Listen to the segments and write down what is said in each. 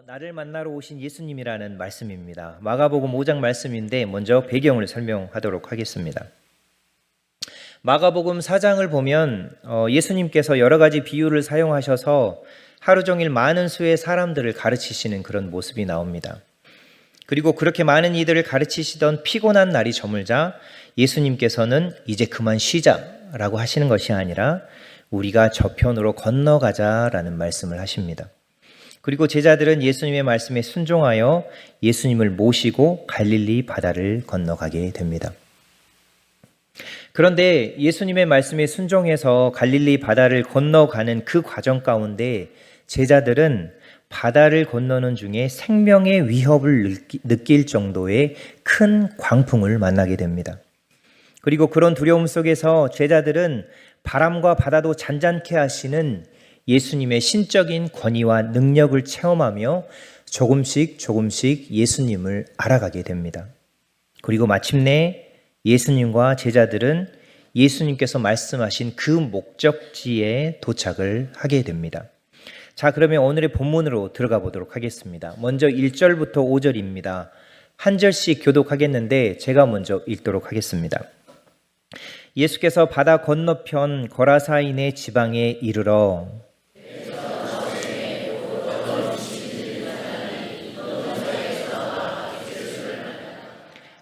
나를 만나러 오신 예수님이라는 말씀입니다. 마가복음 5장 말씀인데 먼저 배경을 설명하도록 하겠습니다. 마가복음 4장을 보면 예수님께서 여러 가지 비유를 사용하셔서 하루 종일 많은 수의 사람들을 가르치시는 그런 모습이 나옵니다. 그리고 그렇게 많은 이들을 가르치시던 피곤한 날이 저물자 예수님께서는 이제 그만 쉬자라고 하시는 것이 아니라 우리가 저편으로 건너가자라는 말씀을 하십니다. 그리고 제자들은 예수님의 말씀에 순종하여 예수님을 모시고 갈릴리 바다를 건너가게 됩니다. 그런데 예수님의 말씀에 순종해서 갈릴리 바다를 건너가는 그 과정 가운데 제자들은 바다를 건너는 중에 생명의 위협을 느낄 정도의 큰 광풍을 만나게 됩니다. 그리고 그런 두려움 속에서 제자들은 바람과 바다도 잔잔케 하시는 예수님의 신적인 권위와 능력을 체험하며 조금씩 예수님을 알아가게 됩니다. 그리고 마침내 예수님과 제자들은 예수님께서 말씀하신 그 목적지에 도착을 하게 됩니다. 자, 그러면 오늘의 본문으로 들어가 보도록 하겠습니다. 먼저 1절부터 5절입니다. 한 절씩 교독하겠는데 제가 먼저 읽도록 하겠습니다. 예수께서 바다 건너편 거라사인의 지방에 이르러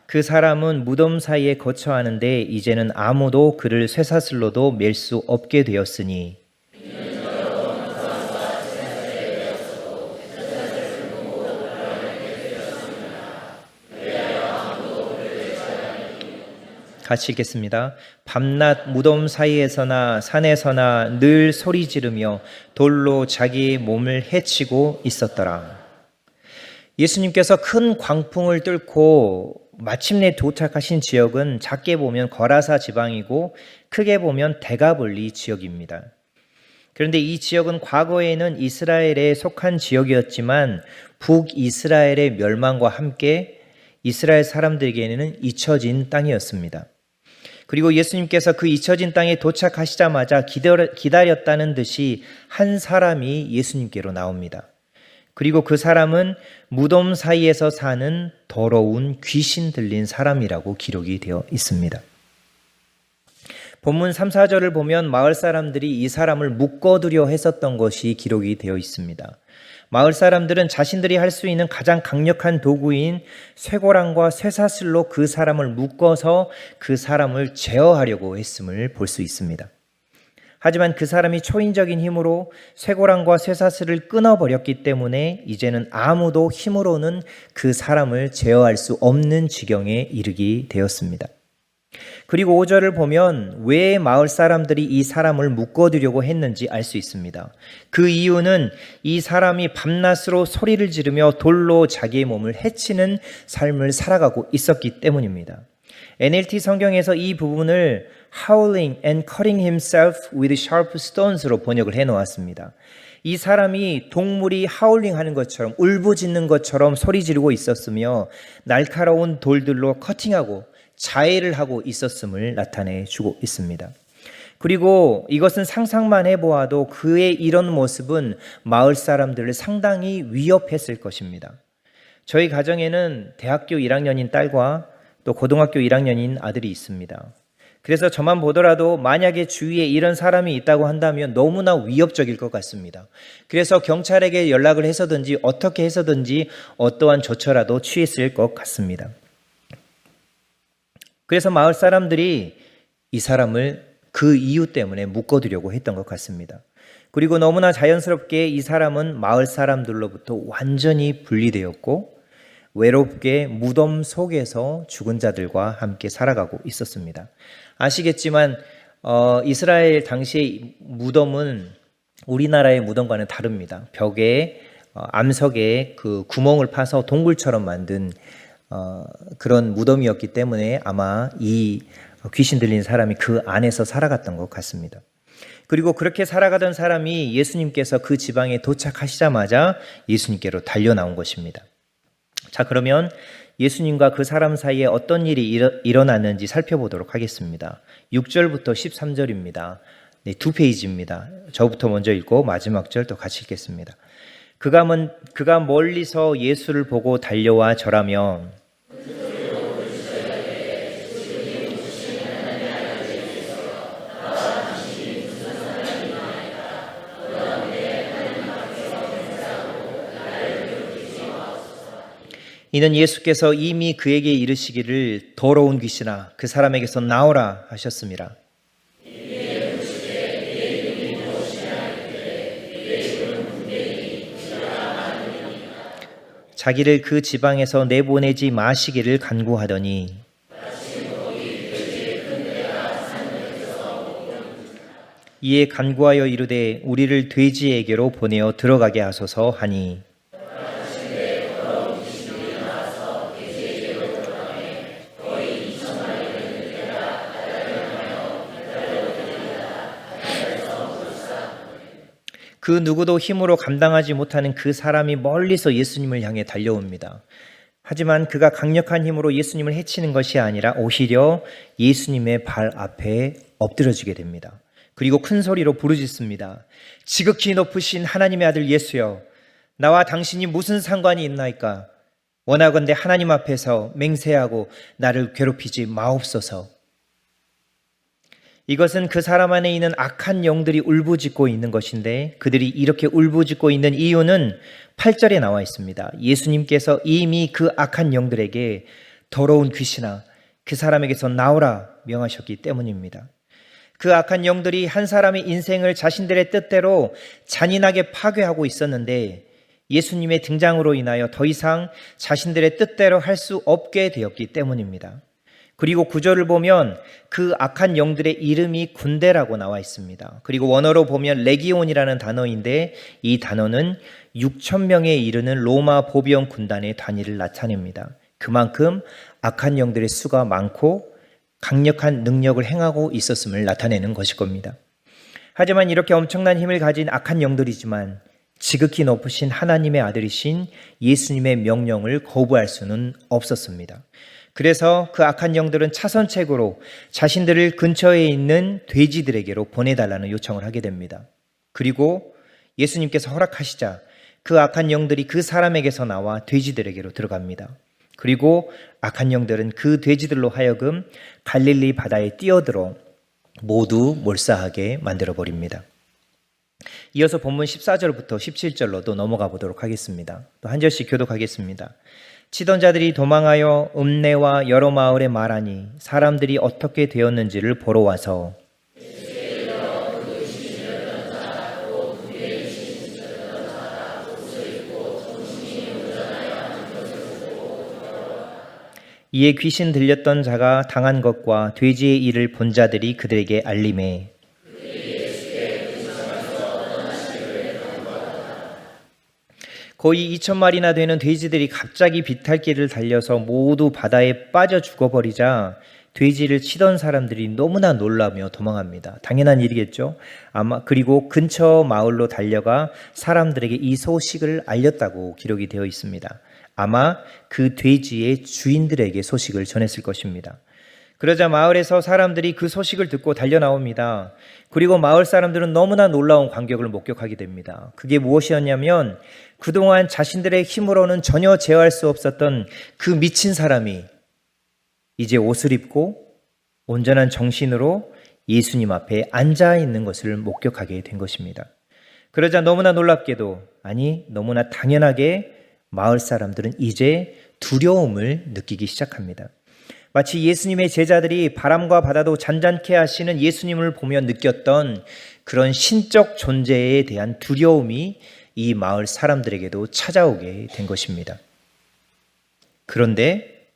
그 사람은 무덤 사이에 거처하는데 이제는 아무도 그를 쇠사슬로도 맬 수 없게 되었으니 같이 읽겠습니다. 밤낮 무덤 사이에서나 산에서나 늘 소리 지르며 돌로 자기의 몸을 해치고 있었더라. 예수님께서 큰 광풍을 뚫고 마침내 도착하신 지역은 작게 보면 거라사 지방이고 크게 보면 데가볼리 지역입니다. 그런데 이 지역은 과거에는 이스라엘에 속한 지역이었지만 북이스라엘의 멸망과 함께 이스라엘 사람들에게는 잊혀진 땅이었습니다. 그리고 예수님께서 그 잊혀진 땅에 도착하시자마자 기다렸다는 듯이 한 사람이 예수님께로 나옵니다. 그리고 그 사람은 무덤 사이에서 사는 더러운 귀신 들린 사람이라고 기록이 되어 있습니다. 본문 3, 4절을 보면 마을 사람들이 이 사람을 묶어두려 했었던 것이 기록이 되어 있습니다. 마을 사람들은 자신들이 할 수 있는 가장 강력한 도구인 쇠고랑과 쇠사슬로 그 사람을 묶어서 그 사람을 제어하려고 했음을 볼 수 있습니다. 하지만 그 사람이 초인적인 힘으로 쇠고랑과 쇠사슬을 끊어버렸기 때문에 이제는 아무도 힘으로는 그 사람을 제어할 수 없는 지경에 이르게 되었습니다. 그리고 5절을 보면 왜 마을 사람들이 이 사람을 묶어두려고 했는지 알 수 있습니다. 그 이유는 이 사람이 밤낮으로 소리를 지르며 돌로 자기의 몸을 해치는 삶을 살아가고 있었기 때문입니다. NLT 성경에서 이 부분을 howling and cutting himself with sharp stones로 번역을 해놓았습니다. 이 사람이 동물이 하울링 하는 것처럼 울부짖는 것처럼 소리 지르고 있었으며 날카로운 돌들로 커팅하고 자해를 하고 있었음을 나타내 주고 있습니다. 그리고 이것은 상상만 해보아도 그의 이런 모습은 마을 사람들을 상당히 위협했을 것입니다. 저희 가정에는 대학교 1학년인 딸과 또 고등학교 1학년인 아들이 있습니다. 그래서 저만 보더라도 만약에 주위에 이런 사람이 있다고 한다면 너무나 위협적일 것 같습니다. 그래서 경찰에게 연락을 해서든지 어떻게 해서든지 어떠한 조처라도 취했을 것 같습니다. 그래서 마을 사람들이 이 사람을 그 이유 때문에 묶어두려고 했던 것 같습니다. 그리고 너무나 자연스럽게 이 사람은 마을 사람들로부터 완전히 분리되었고 외롭게 무덤 속에서 죽은 자들과 함께 살아가고 있었습니다. 아시겠지만 이스라엘 당시의 무덤은 우리나라의 무덤과는 다릅니다. 벽에 암석에 그 구멍을 파서 동굴처럼 만든 그런 무덤이었기 때문에 아마 이 귀신 들린 사람이 그 안에서 살아갔던 것 같습니다. 그리고 그렇게 살아가던 사람이 예수님께서 그 지방에 도착하시자마자 예수님께로 달려 나온 것입니다. 자, 그러면 예수님과 그 사람 사이에 어떤 일이 일어났는지 살펴보도록 하겠습니다. 6절부터 13절입니다. 네, 두 페이지입니다. 저부터 먼저 읽고 마지막 절 또 같이 읽겠습니다. 그가 멀리서 예수를 보고 달려와 절하며 이는 예수께서 이미 그에게 이르시기를 더러운 귀신아 그 사람에게서 나오라 하셨습니다. 자기를 그 지방에서 내보내지 마시기를 간구하더니 이에 간구하여 이르되 우리를 돼지에게로 보내어 들어가게 하소서 하니 그 누구도 힘으로 감당하지 못하는 그 사람이 멀리서 예수님을 향해 달려옵니다. 하지만 그가 강력한 힘으로 예수님을 해치는 것이 아니라 오히려 예수님의 발 앞에 엎드려지게 됩니다. 그리고 큰 소리로 부르짖습니다. 지극히 높으신 하나님의 아들 예수여, 나와 당신이 무슨 상관이 있나이까? 원하건대 하나님 앞에서 맹세하고 나를 괴롭히지 마옵소서. 이것은 그 사람 안에 있는 악한 영들이 울부짖고 있는 것인데 그들이 이렇게 울부짖고 있는 이유는 8절에 나와 있습니다. 예수님께서 이미 그 악한 영들에게 더러운 귀신아 그 사람에게서 나오라 명하셨기 때문입니다. 그 악한 영들이 한 사람의 인생을 자신들의 뜻대로 잔인하게 파괴하고 있었는데 예수님의 등장으로 인하여 더 이상 자신들의 뜻대로 할 수 없게 되었기 때문입니다. 그리고 9절을 보면 그 악한 영들의 이름이 군대라고 나와 있습니다. 그리고 원어로 보면 레기온이라는 단어인데 이 단어는 6,000명에 이르는 로마 보병 군단의 단위를 나타냅니다. 그만큼 악한 영들의 수가 많고 강력한 능력을 행하고 있었음을 나타내는 것일 겁니다. 하지만 이렇게 엄청난 힘을 가진 악한 영들이지만 지극히 높으신 하나님의 아들이신 예수님의 명령을 거부할 수는 없었습니다. 그래서 그 악한 영들은 차선책으로 자신들을 근처에 있는 돼지들에게로 보내달라는 요청을 하게 됩니다. 그리고 예수님께서 허락하시자 그 악한 영들이 그 사람에게서 나와 돼지들에게로 들어갑니다. 그리고 악한 영들은 그 돼지들로 하여금 갈릴리 바다에 뛰어들어 모두 몰사하게 만들어버립니다. 이어서 본문 14절부터 17절로도 넘어가 보도록 하겠습니다. 또 한 절씩 교독하겠습니다. 치던 자들이 도망하여 읍내와 여러 마을에 말하니 사람들이 어떻게 되었는지를 보러 와서 이에 귀신 들렸던 자가 당한 것과 돼지의 일을 본 자들이 그들에게 알림해 거의 2,000마리나 되는 돼지들이 갑자기 비탈길을 달려서 모두 바다에 빠져 죽어버리자 돼지를 치던 사람들이 너무나 놀라며 도망합니다. 당연한 일이겠죠. 그리고 근처 마을로 달려가 사람들에게 이 소식을 알렸다고 기록이 되어 있습니다. 아마 그 돼지의 주인들에게 소식을 전했을 것입니다. 그러자 마을에서 사람들이 그 소식을 듣고 달려나옵니다. 그리고 마을 사람들은 너무나 놀라운 광경을 목격하게 됩니다. 그게 무엇이었냐면 그동안 자신들의 힘으로는 전혀 제어할 수 없었던 그 미친 사람이 이제 옷을 입고 온전한 정신으로 예수님 앞에 앉아 있는 것을 목격하게 된 것입니다. 그러자 너무나 놀랍게도 너무나 당연하게 마을 사람들은 이제 두려움을 느끼기 시작합니다. 마치 예수님의 제자들이 바람과 바다도 잔잔케 하시는 예수님을 보며 느꼈던 그런 신적 존재에 대한 두려움이 이 마을 사람들에게도 찾아오게 된 것입니다. 그런데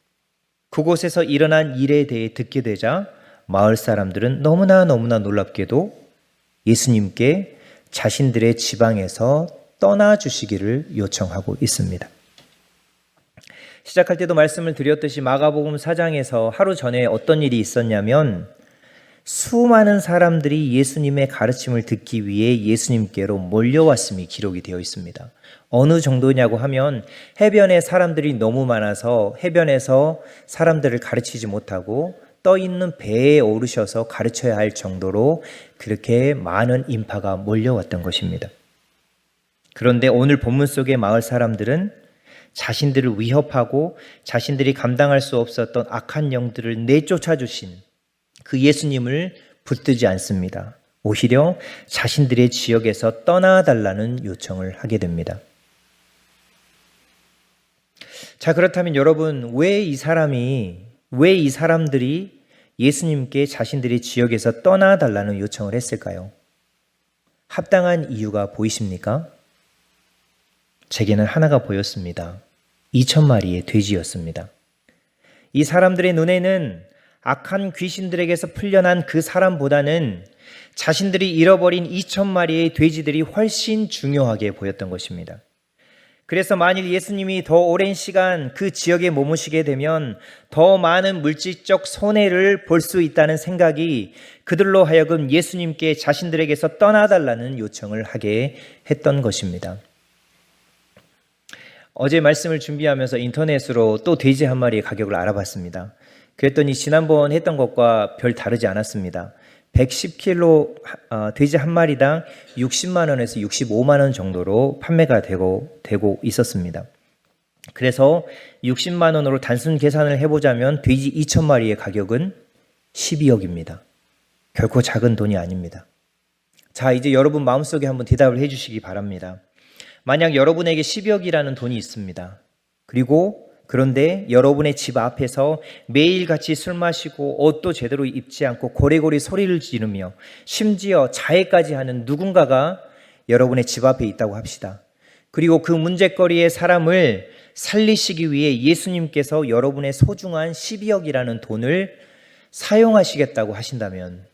그곳에서 일어난 일에 대해 듣게 되자 마을 사람들은 너무나 놀랍게도 예수님께 자신들의 지방에서 떠나주시기를 요청하고 있습니다. 시작할 때도 말씀을 드렸듯이 마가복음 4장에서 하루 전에 어떤 일이 있었냐면 수많은 사람들이 예수님의 가르침을 듣기 위해 예수님께로 몰려왔음이 기록이 되어 있습니다. 어느 정도냐고 하면 해변에 사람들이 너무 많아서 해변에서 사람들을 가르치지 못하고 떠 있는 배에 오르셔서 가르쳐야 할 정도로 그렇게 많은 인파가 몰려왔던 것입니다. 그런데 오늘 본문 속의 마을 사람들은 자신들을 위협하고 자신들이 감당할 수 없었던 악한 영들을 내쫓아 주신 그 예수님을 붙들지 않습니다. 오히려 자신들의 지역에서 떠나달라는 요청을 하게 됩니다. 자, 그렇다면 여러분, 왜 이 사람들이 예수님께 자신들의 지역에서 떠나달라는 요청을 했을까요? 합당한 이유가 보이십니까? 제게는 하나가 보였습니다. 2,000마리의 돼지였습니다. 이 사람들의 눈에는 악한 귀신들에게서 풀려난 그 사람보다는 자신들이 잃어버린 2,000마리의 돼지들이 훨씬 중요하게 보였던 것입니다. 그래서 만일 예수님이 더 오랜 시간 그 지역에 머무시게 되면 더 많은 물질적 손해를 볼 수 있다는 생각이 그들로 하여금 예수님께 자신들에게서 떠나달라는 요청을 하게 했던 것입니다. 어제 말씀을 준비하면서 인터넷으로 또 돼지 한 마리의 가격을 알아봤습니다. 그랬더니 지난번 했던 것과 별 다르지 않았습니다. 110kg 돼지 한 마리당 60만 원에서 65만 원 정도로 판매가 되고 있었습니다. 그래서 60만 원으로 단순 계산을 해보자면 돼지 2,000마리의 가격은 12억입니다. 결코 작은 돈이 아닙니다. 자, 이제 여러분 마음속에 한번 대답을 해주시기 바랍니다. 만약 여러분에게 12억이라는 돈이 있습니다. 그런데 여러분의 집 앞에서 매일같이 술 마시고 옷도 제대로 입지 않고 고래고래 소리를 지르며 심지어 자해까지 하는 누군가가 여러분의 집 앞에 있다고 합시다. 그리고 그 문제거리의 사람을 살리시기 위해 예수님께서 여러분의 소중한 12억이라는 돈을 사용하시겠다고 하신다면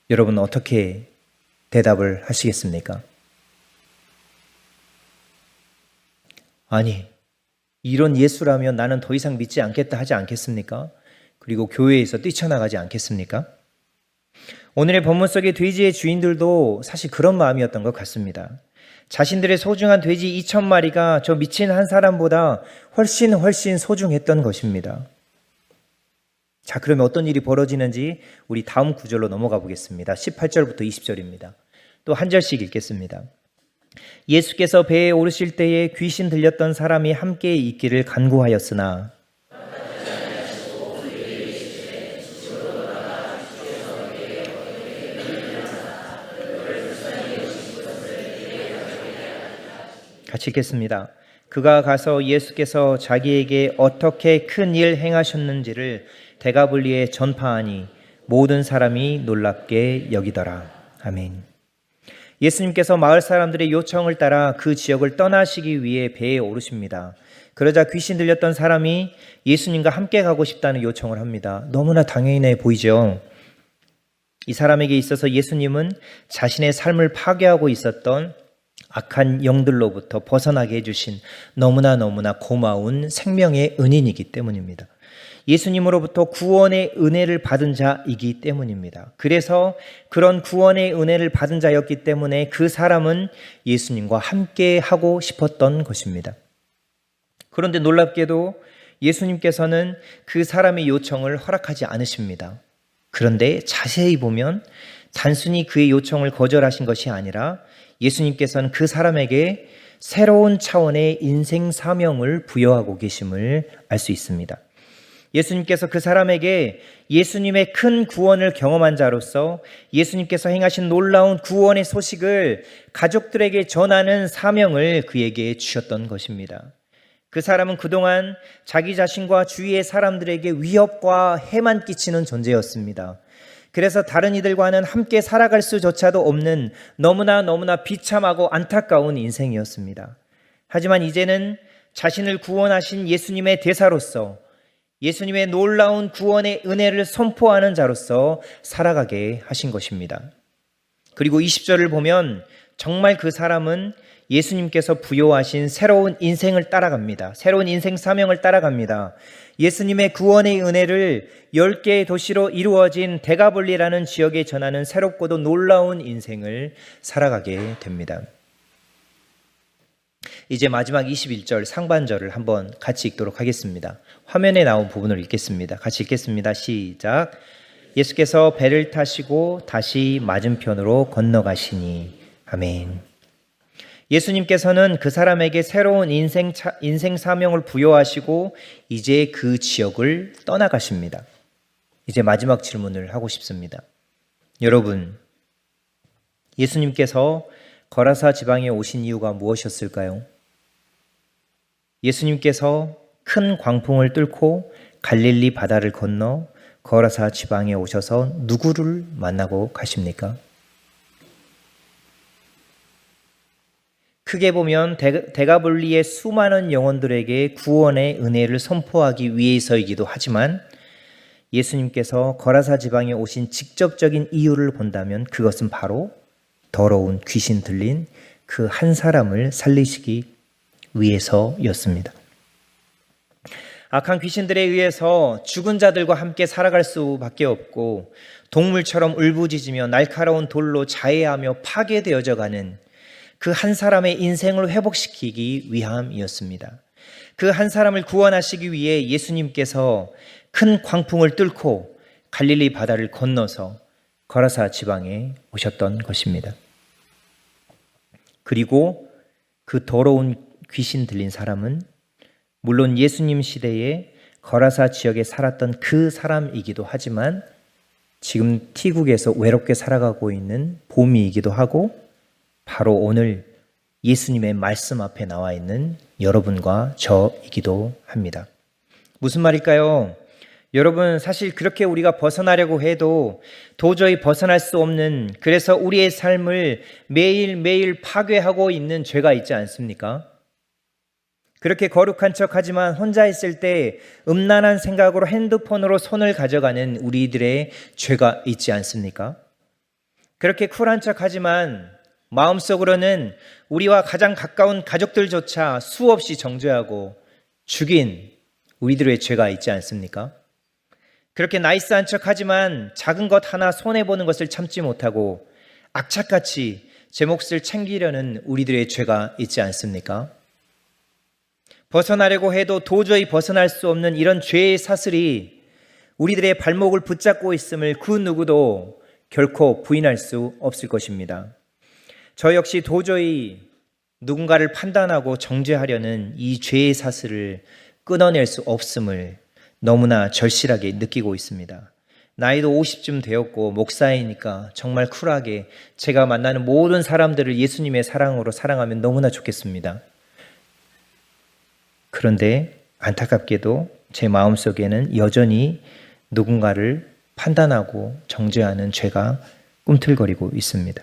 여러분은 어떻게 대답을 하시겠습니까? 아니, 이런 예수라면 나는 더 이상 믿지 않겠다 하지 않겠습니까? 그리고 교회에서 뛰쳐나가지 않겠습니까? 오늘의 본문 속의 돼지의 주인들도 사실 그런 마음이었던 것 같습니다. 자신들의 소중한 돼지 2,000마리가 저 미친 한 사람보다 훨씬 소중했던 것입니다. 자, 그러면 어떤 일이 벌어지는지 우리 다음 구절로 넘어가 보겠습니다. 18절부터 20절입니다. 또 한 절씩 읽겠습니다. 예수께서 배에 오르실 때에 귀신 들렸던 사람이 함께 있기를 간구하였으나 같이 읽겠습니다. 그가 가서 예수께서 자기에게 어떻게 큰 일 행하셨는지를 데가블리에 전파하니 모든 사람이 놀랍게 여기더라. 아멘. 예수님께서 마을 사람들의 요청을 따라 그 지역을 떠나시기 위해 배에 오르십니다. 그러자 귀신 들렸던 사람이 예수님과 함께 가고 싶다는 요청을 합니다. 너무나 당연해 보이죠? 이 사람에게 있어서 예수님은 자신의 삶을 파괴하고 있었던 악한 영들로부터 벗어나게 해주신 너무나 고마운 생명의 은인이기 때문입니다. 예수님으로부터 구원의 은혜를 받은 자이기 때문입니다. 그래서 그런 구원의 은혜를 받은 자였기 때문에 그 사람은 예수님과 함께 하고 싶었던 것입니다. 그런데 놀랍게도 예수님께서는 그 사람의 요청을 허락하지 않으십니다. 그런데 자세히 보면 단순히 그의 요청을 거절하신 것이 아니라 예수님께서는 그 사람에게 새로운 차원의 인생 사명을 부여하고 계심을 알 수 있습니다. 예수님께서 그 사람에게 예수님의 큰 구원을 경험한 자로서 예수님께서 행하신 놀라운 구원의 소식을 가족들에게 전하는 사명을 그에게 주셨던 것입니다. 그 사람은 그동안 자기 자신과 주위의 사람들에게 위협과 해만 끼치는 존재였습니다. 그래서 다른 이들과는 함께 살아갈 수조차도 없는 너무나 비참하고 안타까운 인생이었습니다. 하지만 이제는 자신을 구원하신 예수님의 대사로서 예수님의 놀라운 구원의 은혜를 선포하는 자로서 살아가게 하신 것입니다. 그리고 20절을 보면 정말 그 사람은 예수님께서 부여하신 새로운 인생을 따라갑니다. 새로운 인생 사명을 따라갑니다. 예수님의 구원의 은혜를 10개의 도시로 이루어진 데가볼리라는 지역에 전하는 새롭고도 놀라운 인생을 살아가게 됩니다. 이제 마지막 21절 상반절을 한번 같이 읽도록 하겠습니다. 화면에 나온 부분을 읽겠습니다. 같이 읽겠습니다. 시작. 예수께서 배를 타시고 다시 맞은편으로 건너가시니. 아멘. 예수님께서는 그 사람에게 새로운 인생 사명을 부여하시고 이제 그 지역을 떠나가십니다. 이제 마지막 질문을 하고 싶습니다. 여러분, 예수님께서 거라사 지방에 오신 이유가 무엇이었을까요? 예수님께서 큰 광풍을 뚫고 갈릴리 바다를 건너 거라사 지방에 오셔서 누구를 만나고 가십니까? 크게 보면 데가볼리의 수많은 영혼들에게 구원의 은혜를 선포하기 위해서이기도 하지만 예수님께서 거라사 지방에 오신 직접적인 이유를 본다면 그것은 바로 더러운 귀신 들린 그 한 사람을 살리시기 위해서였습니다. 악한 귀신들에 의해서 죽은 자들과 함께 살아갈 수밖에 없고 동물처럼 울부짖으며 날카로운 돌로 자해하며 파괴되어져 가는 그 한 사람의 인생을 회복시키기 위함이었습니다. 그 한 사람을 구원하시기 위해 예수님께서 큰 광풍을 뚫고 갈릴리 바다를 건너서 거라사 지방에 오셨던 것입니다. 그리고 그 더러운 귀신 들린 사람은 물론 예수님 시대에 거라사 지역에 살았던 그 사람이기도 하지만 지금 티국에서 외롭게 살아가고 있는 봄이이기도 하고 바로 오늘 예수님의 말씀 앞에 나와 있는 여러분과 저이기도 합니다. 무슨 말일까요? 여러분, 사실 그렇게 우리가 벗어나려고 해도 도저히 벗어날 수 없는, 그래서 우리의 삶을 매일매일 파괴하고 있는 죄가 있지 않습니까? 그렇게 거룩한 척하지만 혼자 있을 때 음란한 생각으로 핸드폰으로 손을 가져가는 우리들의 죄가 있지 않습니까? 그렇게 쿨한 척하지만 마음속으로는 우리와 가장 가까운 가족들조차 수없이 정죄하고 죽인 우리들의 죄가 있지 않습니까? 그렇게 나이스한 척하지만 작은 것 하나 손해보는 것을 참지 못하고 악착같이 제 몫을 챙기려는 우리들의 죄가 있지 않습니까? 벗어나려고 해도 도저히 벗어날 수 없는 이런 죄의 사슬이 우리들의 발목을 붙잡고 있음을 그 누구도 결코 부인할 수 없을 것입니다. 저 역시 도저히 누군가를 판단하고 정죄하려는 이 죄의 사슬을 끊어낼 수 없음을 너무나 절실하게 느끼고 있습니다. 나이도 50쯤 되었고 목사이니까 정말 쿨하게 제가 만나는 모든 사람들을 예수님의 사랑으로 사랑하면 너무나 좋겠습니다. 그런데 안타깝게도 제 마음속에는 여전히 누군가를 판단하고 정죄하는 죄가 꿈틀거리고 있습니다.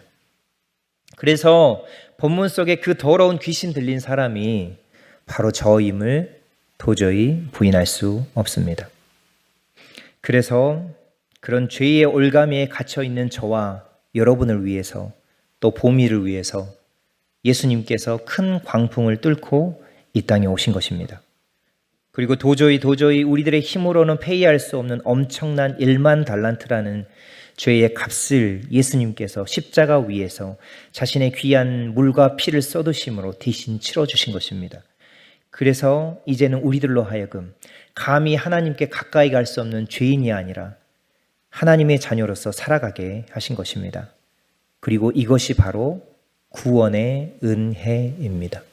그래서 본문 속에 그 더러운 귀신 들린 사람이 바로 저임을 도저히 부인할 수 없습니다. 그래서 그런 죄의 올가미에 갇혀 있는 저와 여러분을 위해서 또 보미를 위해서 예수님께서 큰 광풍을 뚫고 이 땅에 오신 것입니다. 그리고 도저히 우리들의 힘으로는 페이할 수 없는 엄청난 1만 달란트라는 죄의 값을 예수님께서 십자가 위에서 자신의 귀한 물과 피를 쏟으심으로 대신 치러주신 것입니다. 그래서 이제는 우리들로 하여금 감히 하나님께 가까이 갈 수 없는 죄인이 아니라 하나님의 자녀로서 살아가게 하신 것입니다. 그리고 이것이 바로 구원의 은혜입니다.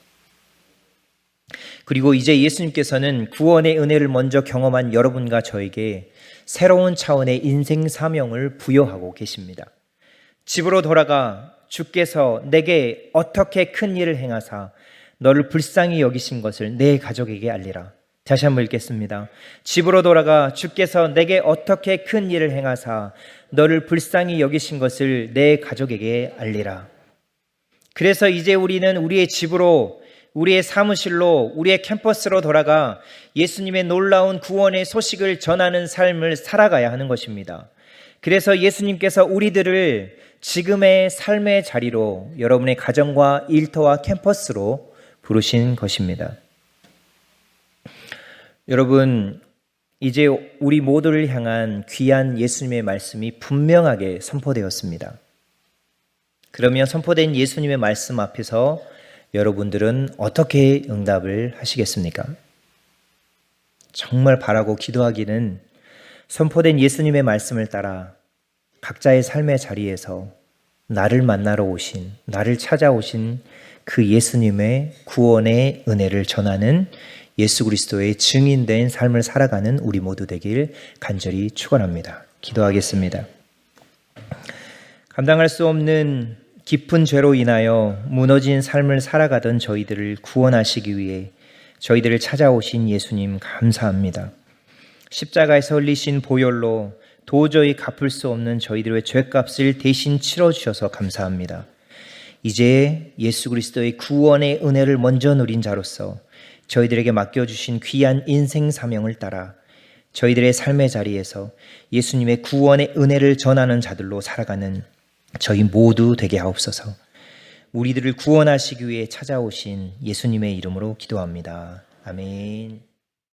그리고 이제 예수님께서는 구원의 은혜를 먼저 경험한 여러분과 저에게 새로운 차원의 인생 사명을 부여하고 계십니다. 집으로 돌아가 주께서 내게 어떻게 큰 일을 행하사 너를 불쌍히 여기신 것을 내 가족에게 알리라. 다시 한번 읽겠습니다. 집으로 돌아가 주께서 내게 어떻게 큰 일을 행하사 너를 불쌍히 여기신 것을 내 가족에게 알리라. 그래서 이제 우리는 우리의 집으로, 우리의 사무실로, 우리의 캠퍼스로 돌아가 예수님의 놀라운 구원의 소식을 전하는 삶을 살아가야 하는 것입니다. 그래서 예수님께서 우리들을 지금의 삶의 자리로, 여러분의 가정과 일터와 캠퍼스로 부르신 것입니다. 여러분, 이제 우리 모두를 향한 귀한 예수님의 말씀이 분명하게 선포되었습니다. 그러면 선포된 예수님의 말씀 앞에서 여러분들은 어떻게 응답을 하시겠습니까? 정말 바라고 기도하기는 선포된 예수님의 말씀을 따라 각자의 삶의 자리에서 나를 만나러 오신, 나를 찾아오신 그 예수님의 구원의 은혜를 전하는 예수 그리스도의 증인된 삶을 살아가는 우리 모두 되길 간절히 축원합니다. 기도하겠습니다. 감당할 수 없는 깊은 죄로 인하여 무너진 삶을 살아가던 저희들을 구원하시기 위해 저희들을 찾아오신 예수님 감사합니다. 십자가에서 흘리신 보혈로 도저히 갚을 수 없는 저희들의 죄값을 대신 치러주셔서 감사합니다. 이제 예수 그리스도의 구원의 은혜를 먼저 누린 자로서 저희들에게 맡겨주신 귀한 인생 사명을 따라 저희들의 삶의 자리에서 예수님의 구원의 은혜를 전하는 자들로 살아가는 저희 모두 되게 하옵소서. 우리들을 구원하시기 위해 찾아오신 예수님의 이름으로 기도합니다. 아멘.